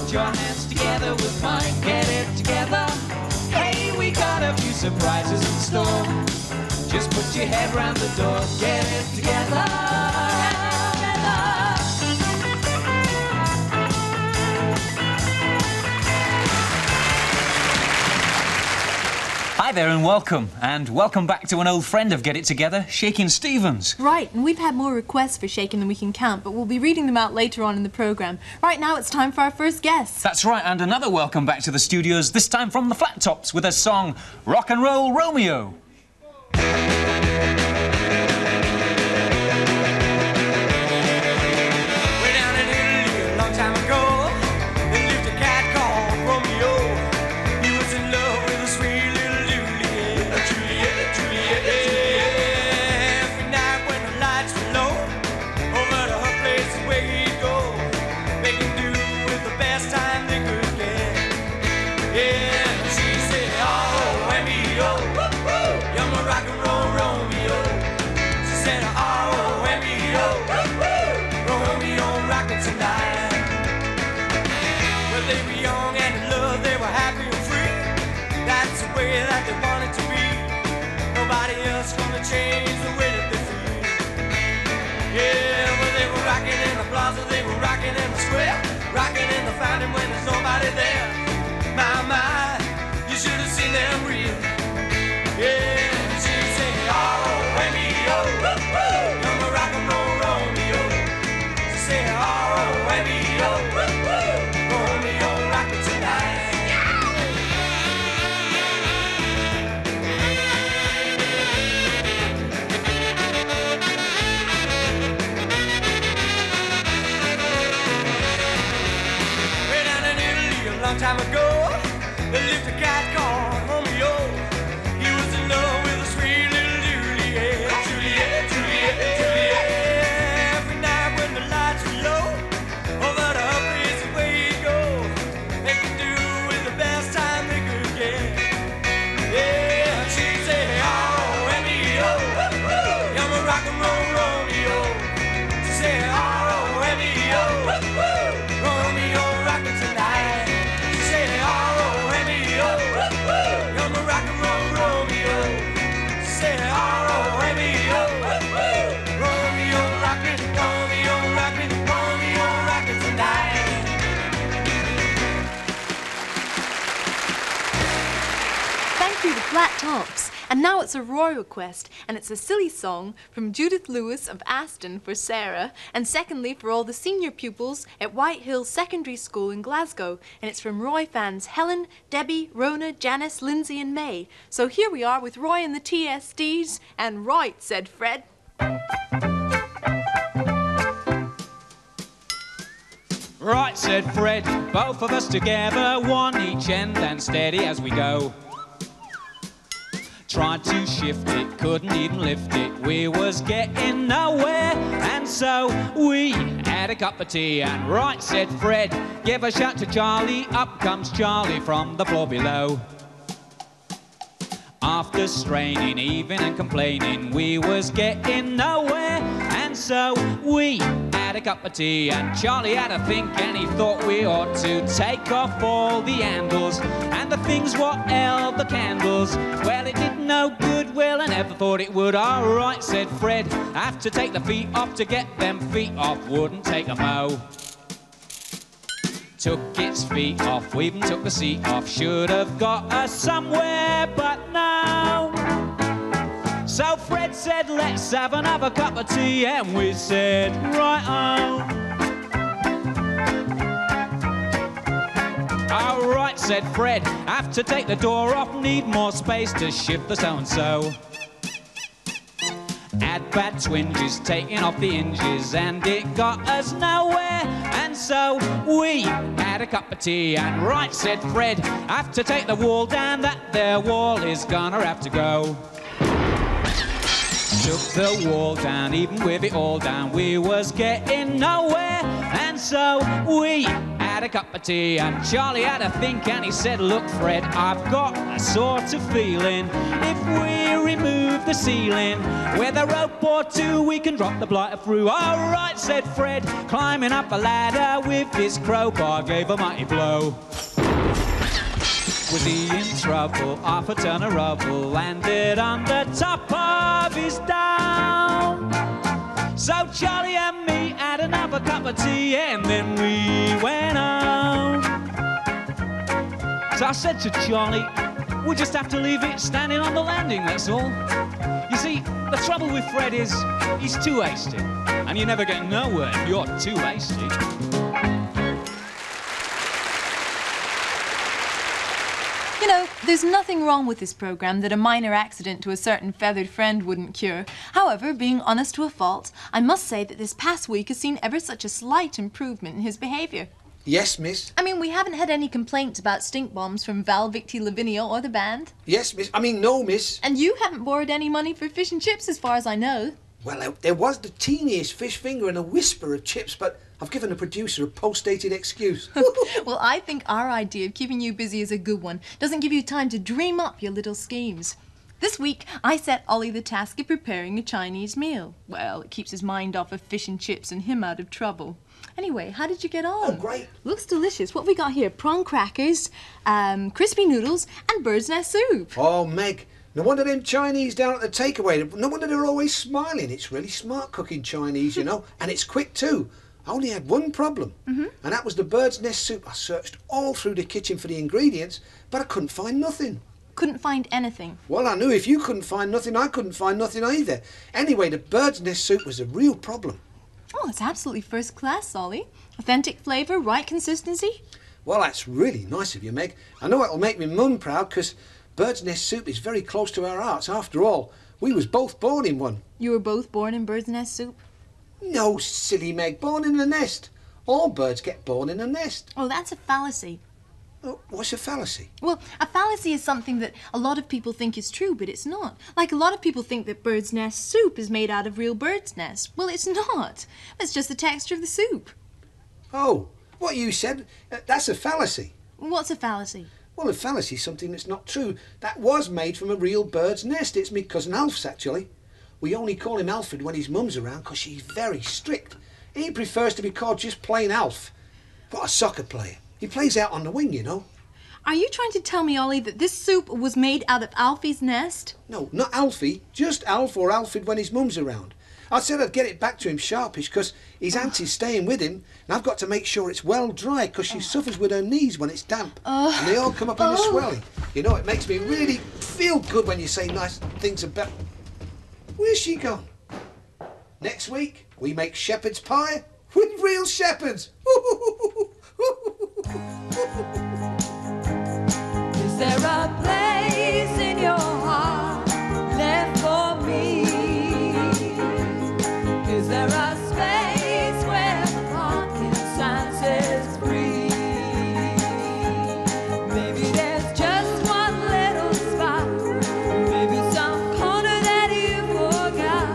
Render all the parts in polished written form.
put your hands together with mine. Get it together. Hey, we got a few surprises in store. Just put your head round the door. Get it together. Hi there and welcome back to an old friend of Get It Together, Shakin Stevens. Right, and we've had more requests for Shakin than we can count, but we'll be reading them out later on in the programme. Right now it's time for our first guest. That's right, and another welcome back to the studios, this time from the Flat Tops with a song, Rock and Roll Romeo. Change the way that they feel. Yeah, well, they were rocking in the plaza, they were rocking in the square, rocking in the fountain when there's nobody there. My, you should have seen them reel. Yeah, she'd say, R-O-M-E-O, you're my rock and roll Romeo. She'd say, R-O-M-E-O, Romeo, rock it tonight. Time ago, there lived a cat called Romeo. He was in love with a sweet little Juliet. Juliet, Juliet, Juliet. Every night when the lights were low, over to her place away he'd go. They could do with the best time they could get. Yeah, she'd say, R-O-M-E-O, you're my rock and roll Romeo. She'd say, R-O-M-E-O, Romeo, rock it tonight. You're my rock and roll Romeo. Say R-O-M-E-O, Romeo, rock it, Romeo, rock it, Romeo, rock it tonight. Thank you, the Flat Tops. And now it's a Roy request, and it's a silly song from Judith Lewis of Aston for Sarah, and secondly for all the senior pupils at White Hill Secondary School in Glasgow, and it's from Roy fans Helen, Debbie, Rona, Janice, Lindsay and May. So here we are with Roy and the TSDs, and right, said Fred. Right, said Fred, both of us together, one each end and steady as we go. Tried to shift it, couldn't even lift it. We was getting nowhere, and so we had a cup of tea. And right, said Fred, give a shout to Charlie. Up comes Charlie from the floor below. After straining, even and complaining, we was getting nowhere, and so we had a cup of tea. And Charlie had a think, and he thought we ought to take off all the handles and the things what held the candles. Well, it did no good, well, I never thought it would. All right, said Fred, have to take the feet off. To get them feet off wouldn't take a mo. Took its feet off, we even took the seat off. Should have got us somewhere, but no. So Fred said, let's have another cup of tea, and we said, right-o. All right, said Fred, have to take the door off, need more space to shift the so-and-so. Had bad twinges, taking off the hinges, and it got us nowhere, and so we had a cup of tea. And right, said Fred, have to take the wall down, that there wall is gonna have to go. Took the wall down, even with it all down, we was getting nowhere, and so we had had a cup of tea, and Charlie had a think, and he said, look, Fred, I've got a sort of feeling if we remove the ceiling with a rope or two, we can drop the blighter through. All right, said Fred, climbing up a ladder with his crowbar, gave a mighty blow. Was he in trouble? Half a ton of rubble landed on the top of his down. So Charlie and me had another cup of tea, and then we went home. So I said to Charlie, we'll just have to leave it standing on the landing, that's all. You see, the trouble with Fred is he's too hasty, and you never get nowhere if you're too hasty. You know, there's nothing wrong with this programme that a minor accident to a certain feathered friend wouldn't cure. However, being honest to a fault, I must say that this past week has seen ever such a slight improvement in his behaviour. Yes, miss. I mean, we haven't had any complaints about stink bombs from Val, Victy, Lavinia or the band. Yes, miss. I mean, no, miss. And you haven't borrowed any money for fish and chips as far as I know. Well, there was the teeniest fish finger and a whisper of chips, but I've given the producer a post-dated excuse. Well, I think our idea of keeping you busy is a good one. Doesn't give you time to dream up your little schemes. This week, I set Ollie the task of preparing a Chinese meal. Well, it keeps his mind off of fish and chips and him out of trouble. Anyway, how did you get on? Oh, great. Looks delicious. What have we got here? Prawn crackers, crispy noodles, and bird's nest soup. Oh, Meg, no wonder them Chinese down at the takeaway, no wonder they're always smiling. It's really smart cooking Chinese, you know, and it's quick too. I only had one problem, and that was the bird's nest soup. I searched all through the kitchen for the ingredients, but I couldn't find nothing. Couldn't find anything. Well, I knew if you couldn't find nothing, I couldn't find nothing either. Anyway, the bird's nest soup was a real problem. Oh, it's absolutely first class, Ollie. Authentic flavour, right consistency. Well, that's really nice of you, Meg. I know it'll make me mum proud, because bird's nest soup is very close to our hearts. After all, we was both born in one. You were both born in bird's nest soup? No, silly Meg, born in a nest. All birds get born in a nest. Oh, that's a fallacy. Oh, what's a fallacy? Well, a fallacy is something that a lot of people think is true, but it's not. Like, a lot of people think that bird's nest soup is made out of real bird's nests. Well, it's not. It's just the texture of the soup. Oh, what you said, that's a fallacy. What's a fallacy? Well, a fallacy is something that's not true. That was made from a real bird's nest. It's me cousin Alf's, actually. We only call him Alfred when his mum's around, because she's very strict. He prefers to be called just plain Alf. What a soccer player. He plays out on the wing, you know. Are you trying to tell me, Ollie, that this soup was made out of Alfie's nest? No, not Alfie, just Alf or Alfred when his mum's around. I said I'd get it back to him sharpish, because his auntie's staying with him, and I've got to make sure it's well dry, because she suffers with her knees when it's damp, and they all come up in a swelling. You know, it makes me really feel good when you say nice things about... Where's she gone? Next week, we make shepherd's pie with real shepherds. Is there a place in your heart left for me? Is there a space where the pumpkin science is free? Maybe there's just one little spot, maybe some corner that you forgot.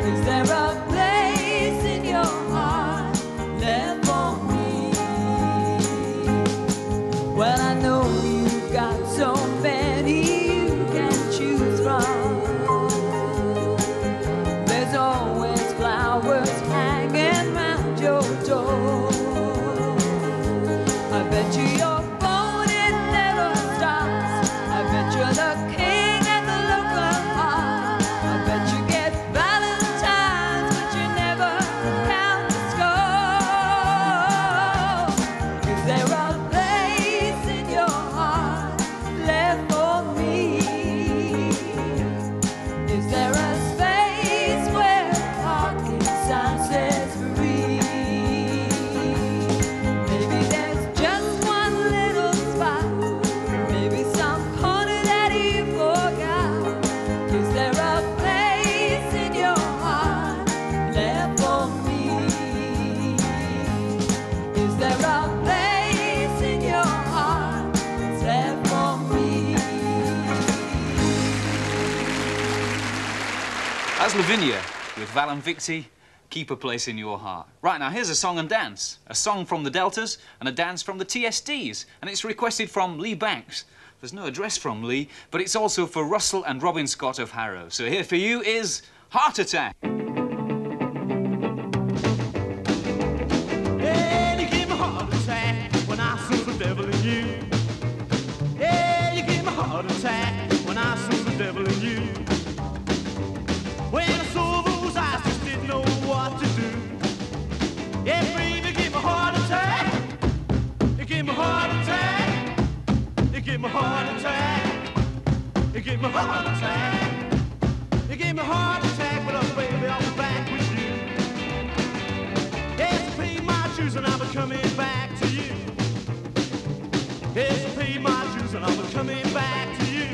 Is there a place in your heart left for me? Well, I know you've got so many you can choose from. There's always flowers hanging round your door. I bet your boat it never stops. I bet you're the king at the local park. I bet you get Valentine's, but you never count the score. Is there a place in your heart left for me? Is there a space where Parkinson says free? Maybe there's just one little spot, maybe some corner that you forgot. Is there a place in your heart left for me? Is there a place in your heart that's left for me? That's Lavinia with Val and Victy keep a place in your heart. Right, now here's a song and dance. A song from the Deltas and a dance from the TSDs. And it's requested from Lee Banks. There's no address from Lee, but it's also for Russell and Robin Scott of Harrow. So here for you is Heart Attack. Yeah, you give me a heart attack when I saw the devil in you. Yeah, you give me a heart attack when I saw the devil in you. When I saw those eyes, just didn't know what to do. Yeah, baby, give me a heart attack. You give me a heart attack. You give me a heart attack. You give me a heart attack. You give me a heart attack, but oh, baby, I'll be back with you. Yes, I paid my dues and I'll be coming back to you. Yes, I paid my dues and I'll be coming back to you.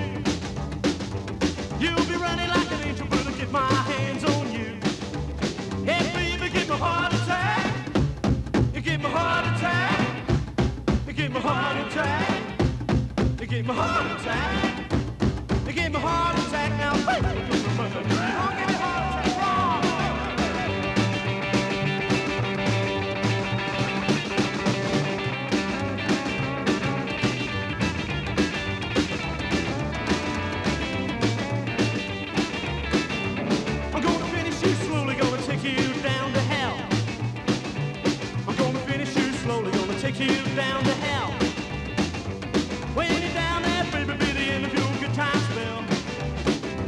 You'll be running like an angel, but I'll get my hands on you. Hey, baby, give me a heart attack. You give me a heart attack. You give me a heart attack. You give me a heart attack. You give me a heart attack now, baby. Don't give me a heart attack. I'm gonna finish you slowly, gonna take you down to hell. I'm gonna finish you slowly, gonna take you down to hell. When you're down there, baby, be the end of your good time spell.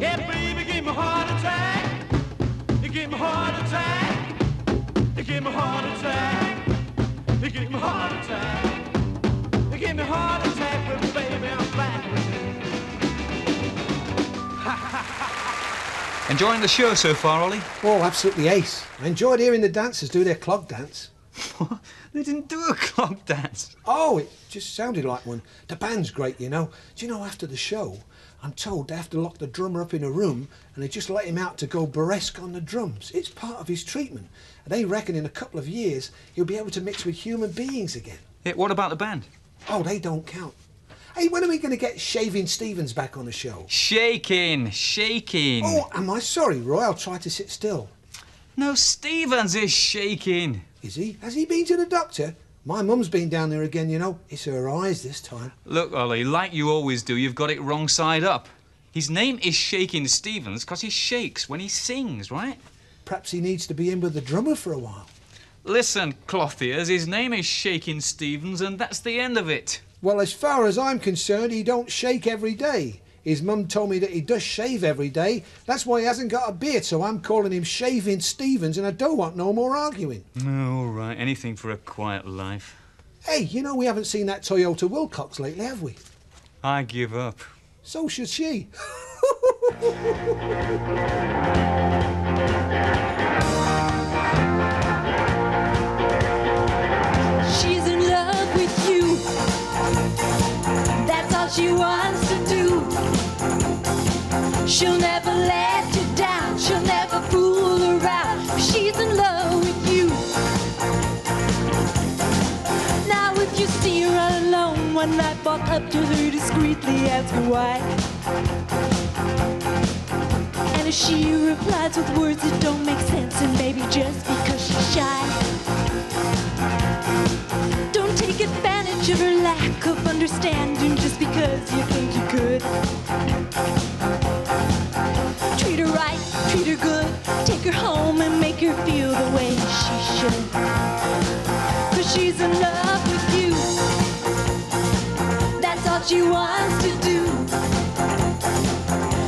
Yeah, baby, give me a heart attack. You give me a heart attack. You give me a heart attack. You give me a heart attack. You give me a heart attack, but baby, I'm back with you. Enjoying the show so far, Ollie? Oh, absolutely ace. I enjoyed hearing the dancers do their clog dance. They didn't do a clog dance. Oh, it just sounded like one. The band's great, you know. Do you know, after the show, I'm told they have to lock the drummer up in a room and they just let him out to go burlesque on the drums. It's part of his treatment. And they reckon in a couple of years he'll be able to mix with human beings again. Yeah, what about the band? Oh, they don't count. Hey, when are we going to get Shaving Stevens back on the show? Shakin, Shakin. Oh, am I sorry, Roy? I'll try to sit still. No, Stevens is shaking. Is he? Has he been to the doctor? My mum's been down there again, you know. It's her eyes this time. Look, Ollie, like you always do, you've got it wrong side up. His name is Shakin Stevens because he shakes when he sings, right? Perhaps he needs to be in with the drummer for a while. Listen, clothiers, his name is Shakin Stevens and that's the end of it. Well, as far as I'm concerned, he don't shake every day. His mum told me that he does shave every day. That's why he hasn't got a beard, so I'm calling him Shaving Stevens, and I don't want no more arguing. Oh, all right, anything for a quiet life. Hey, you know we haven't seen that Toyota Wilcox lately, have we? I give up. So should she. She's in love with you. That's all she wants to do. She'll never let you down. She'll never fool around. She's in love with you. Now if you see her all alone one night, walk up to her discreetly, ask her why. And if she replies with words that don't make sense, and maybe just because she's shy, don't take advantage of her lack of understanding just because you think you could. Treat her right, treat her good, take her home and make her feel the way she should. 'Cause she's in love with you. That's all she wants to do.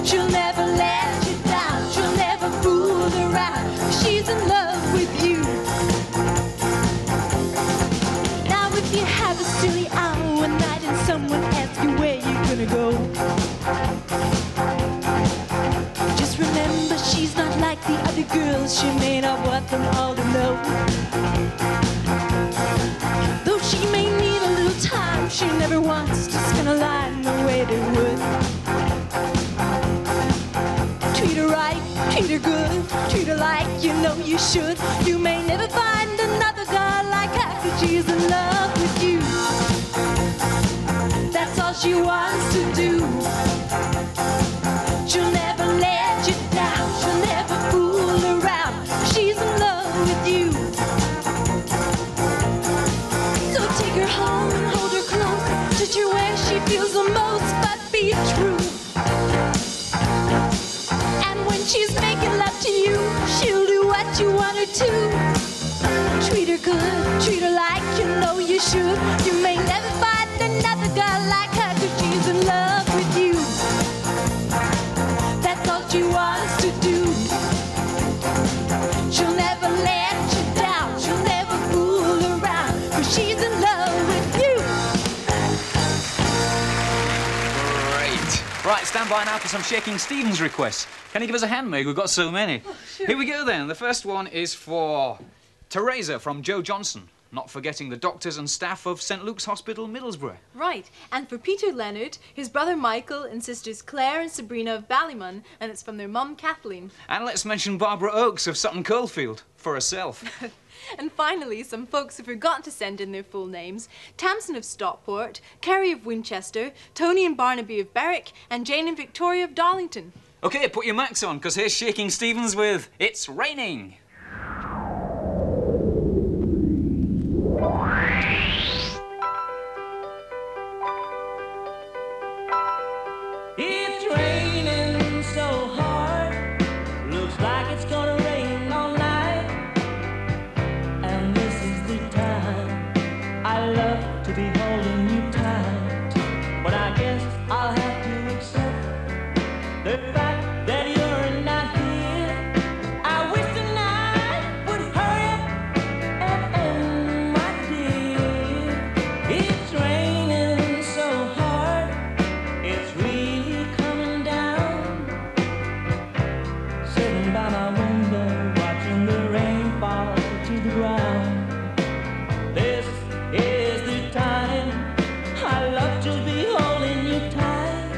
She'll never let you down, she'll never fool around. She's in love with you. Now if you have a silly hour one night and someone asks you where you're gonna go, just remember she's not like the other girls. She may not want them all to know. Though she may need a little time, she never wants to spin a line the way they would. Treat her right, treat her good, treat her like you know you should. You may never find another girl like her, 'cause she's in love with you. That's all she wants to do. She'll never let you down, she'll never fool around. She's in love Take her home and hold her close. Touch her where she feels the most, but be true. And when she's making love to you, she'll do what you want her to. Treat her good, treat her like you know you should. You may never find another girl like her, 'cause she's in love with you. That's all she wants to do. She'll never let you down, she'll never fool around, 'cause she's in love with you. Great. Right, stand by now for some Shakin' Stevens requests. Can you give us a hand, Meg? We've got so many. Oh, sure. Here we go then. The first one is for Teresa from Joe Johnson, not forgetting the doctors and staff of St Luke's Hospital, Middlesbrough. Right, and for Peter Leonard, his brother Michael and sisters Claire and Sabrina of Ballymun, and it's from their mum Kathleen. And let's mention Barbara Oakes of Sutton Coldfield for herself. And finally, some folks have forgotten to send in their full names. Tamsin of Stockport, Kerry of Winchester, Tony and Barnaby of Berwick, and Jane and Victoria of Darlington. OK, put your Macs on, because here's Shakin' Stevens with It's Raining. It's raining so hard, looks like it's gonna rain all night. And this is the time I love to be holding you tight. But I guess I'll have to accept the fact that you're not here. I wish the night would hurry up and end, my dear. It's raining so hard, it's really coming down. Sitting by my window, watching the rain fall to the ground. This is the time I love to be holding you tight.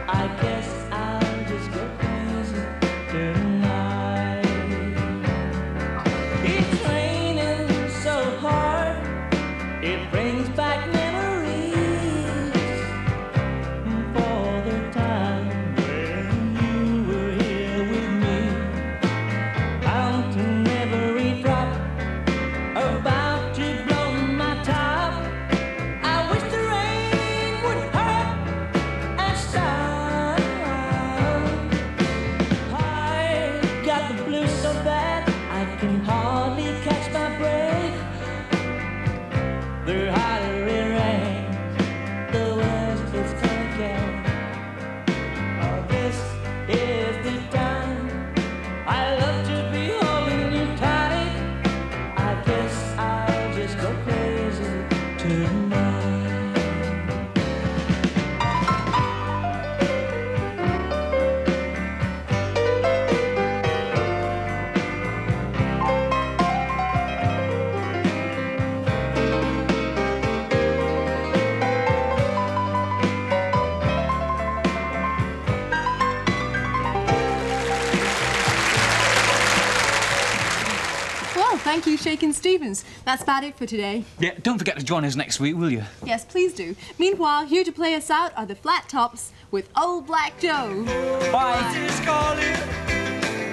I guess I'll just go crazy tonight. It's raining so hard, it brings back memories for the time when you were here with me. Counting every drop about to blow my top. I wish the rain would hurt and stop. I got the blues so bad I can hardly catch my breath. The harder it rains, the worse it's gonna get. Oh, this is the time I love to be holding you tight. I guess I'll just go crazy tonight. Well, thank you, Shakin' Stevens. That's about it for today. Yeah, don't forget to join us next week, will you? Yes, please do. Meanwhile, here to play us out are the Flat Tops with Old Black Joe. Bye. It's calling.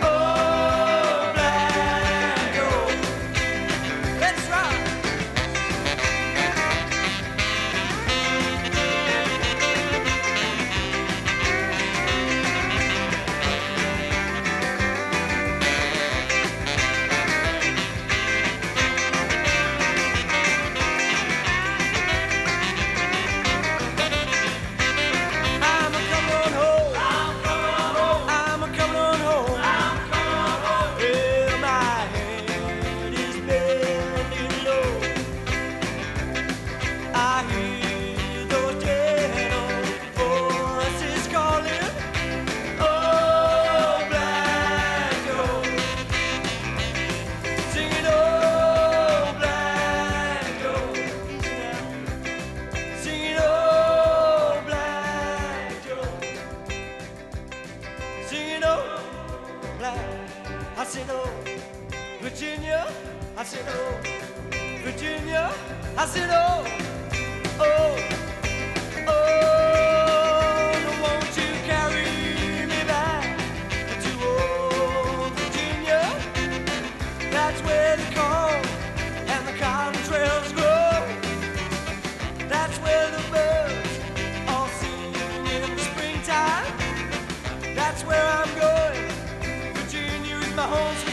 Oh, Black Joe. Let's rock. I'm a coming on home. I'm a coming on home. Well, my head is bending low. I hear those gentle voices calling. Oh, Black Joe. Singing, oh, Black Joe. Singing, oh, Black Joe. Singing, oh, Black. I said, oh, Virginia. I said, oh, Virginia. I said, oh, oh, oh, won't you carry me back to old Virginia? That's where the corn and the cotton trails grow. home sweet